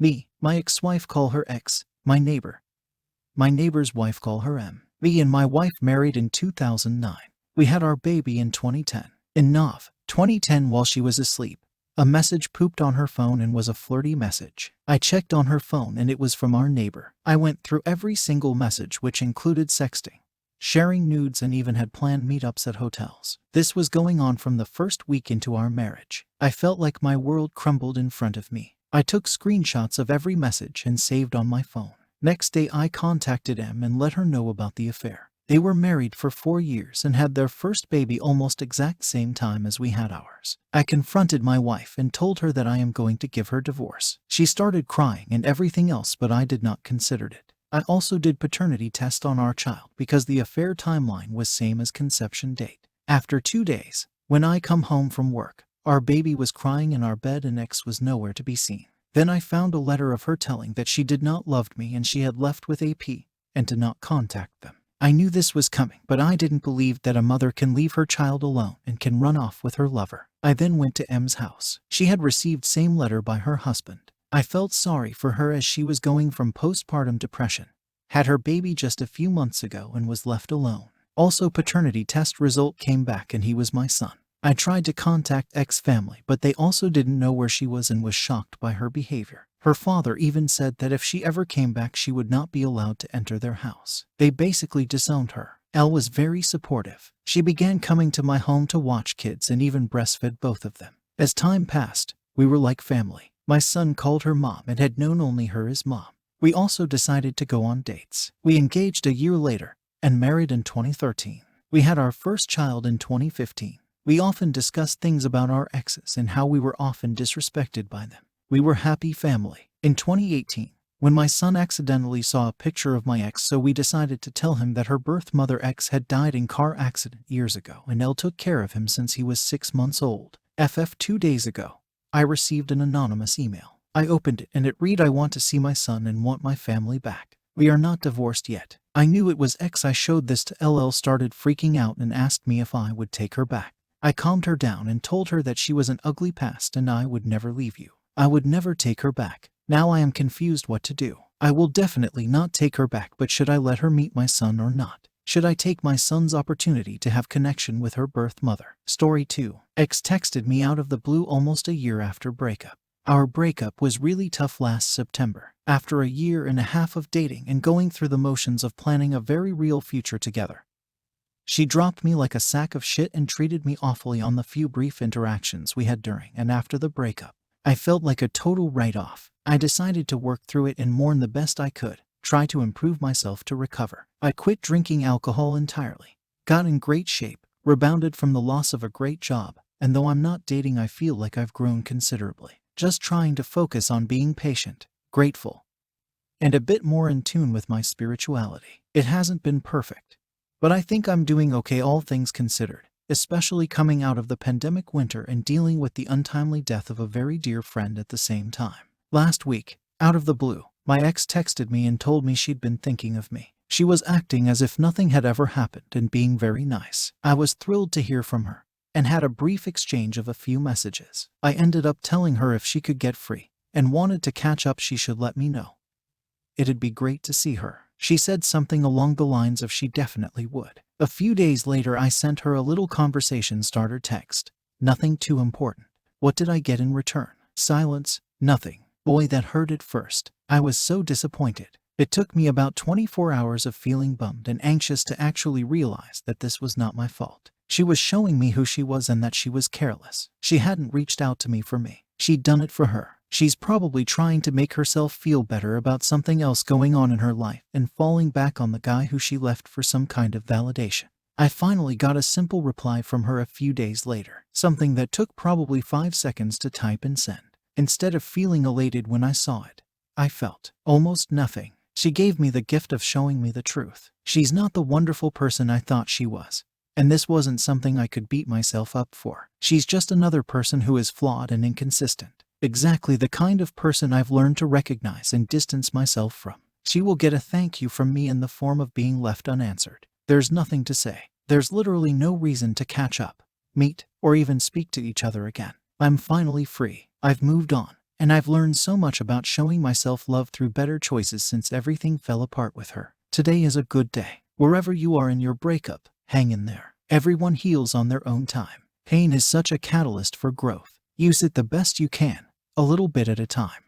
Me, my ex-wife call her X, my neighbor. My neighbor's wife call her M. Me and my wife married in 2009. We had our baby in 2010. In Nov, 2010 while she was asleep. A message pooped on her phone and was a flirty message. I checked on her phone and it was from our neighbor. I went through every single message, which included sexting, sharing nudes, and even had planned meetups at hotels. This was going on from the first week into our marriage. I felt like my world crumbled in front of me. I took screenshots of every message and saved on my phone. Next day I contacted M and let her know about the affair. They were married for 4 years and had their first baby almost exact same time as we had ours. I confronted my wife and told her that I am going to give her divorce. She started crying and everything else, but I did not consider it. I also did paternity test on our child because the affair timeline was same as conception date. After 2 days, when I come home from work, our baby was crying in our bed and X was nowhere to be seen. Then I found a letter of her telling that she did not love me and she had left with AP and to not contact them. I knew this was coming, but I didn't believe that a mother can leave her child alone and can run off with her lover. I then went to M's house. She had received same letter by her husband. I felt sorry for her as she was going from postpartum depression, had her baby just a few months ago and was left alone. Also, paternity test result came back and he was my son. I tried to contact X family, but they also didn't know where she was and was shocked by her behavior. Her father even said that if she ever came back, she would not be allowed to enter their house. They basically disowned her. Elle was very supportive. She began coming to my home to watch kids and even breastfed both of them. As time passed, we were like family. My son called her mom and had known only her as mom. We also decided to go on dates. We engaged a year later and married in 2013. We had our first child in 2015. We often discussed things about our exes and how we were often disrespected by them. We were happy family. In 2018, when my son accidentally saw a picture of my ex, so we decided to tell him that her birth mother X had died in car accident years ago and Elle took care of him since he was 6 months old. 2 days ago, I received an anonymous email. I opened it and it read, "I want to see my son and want my family back. We are not divorced yet." I knew it was X. I showed this to Elle started freaking out and asked me if I would take her back. I calmed her down and told her that she was an ugly past and I would never leave you. I would never take her back. Now I am confused what to do. I will definitely not take her back, but should I let her meet my son or not? Should I take my son's opportunity to have connection with her birth mother? Story 2. X texted me out of the blue almost a year after breakup. Our breakup was really tough last September. After a year and a half of dating and going through the motions of planning a very real future together, she dropped me like a sack of shit and treated me awfully on the few brief interactions we had during and after the breakup. I felt like a total write-off. I decided to work through it and mourn the best I could, try to improve myself to recover. I quit drinking alcohol entirely, got in great shape, rebounded from the loss of a great job, and though I'm not dating, I feel like I've grown considerably. Just trying to focus on being patient, grateful, and a bit more in tune with my spirituality. It hasn't been perfect, but I think I'm doing okay all things considered, especially coming out of the pandemic winter and dealing with the untimely death of a very dear friend at the same time. Last week, out of the blue, my ex texted me and told me she'd been thinking of me. She was acting as if nothing had ever happened and being very nice. I was thrilled to hear from her and had a brief exchange of a few messages. I ended up telling her if she could get free and wanted to catch up, she should let me know. It'd be great to see her. She said something along the lines of she definitely would. A few days later, I sent her a little conversation starter text. Nothing too important. What did I get in return? Silence. Nothing. Boy, that hurt at first. I was so disappointed. It took me about 24 hours of feeling bummed and anxious to actually realize that this was not my fault. She was showing me who she was and that she was careless. She hadn't reached out to me for me. She'd done it for her. She's probably trying to make herself feel better about something else going on in her life and falling back on the guy who she left for some kind of validation. I finally got a simple reply from her a few days later, something that took probably 5 seconds to type and send. Instead of feeling elated when I saw it, I felt almost nothing. She gave me the gift of showing me the truth. She's not the wonderful person I thought she was, and this wasn't something I could beat myself up for. She's just another person who is flawed and inconsistent. Exactly the kind of person I've learned to recognize and distance myself from. She will get a thank you from me in the form of being left unanswered. There's nothing to say. There's literally no reason to catch up, meet, or even speak to each other again. I'm finally free. I've moved on, And I've learned so much about showing myself love through better choices since everything fell apart with her. Today is a good day. Wherever you are in your breakup, hang in there. Everyone heals on their own time. Pain is such a catalyst for growth. Use it the best you can, a little bit at a time.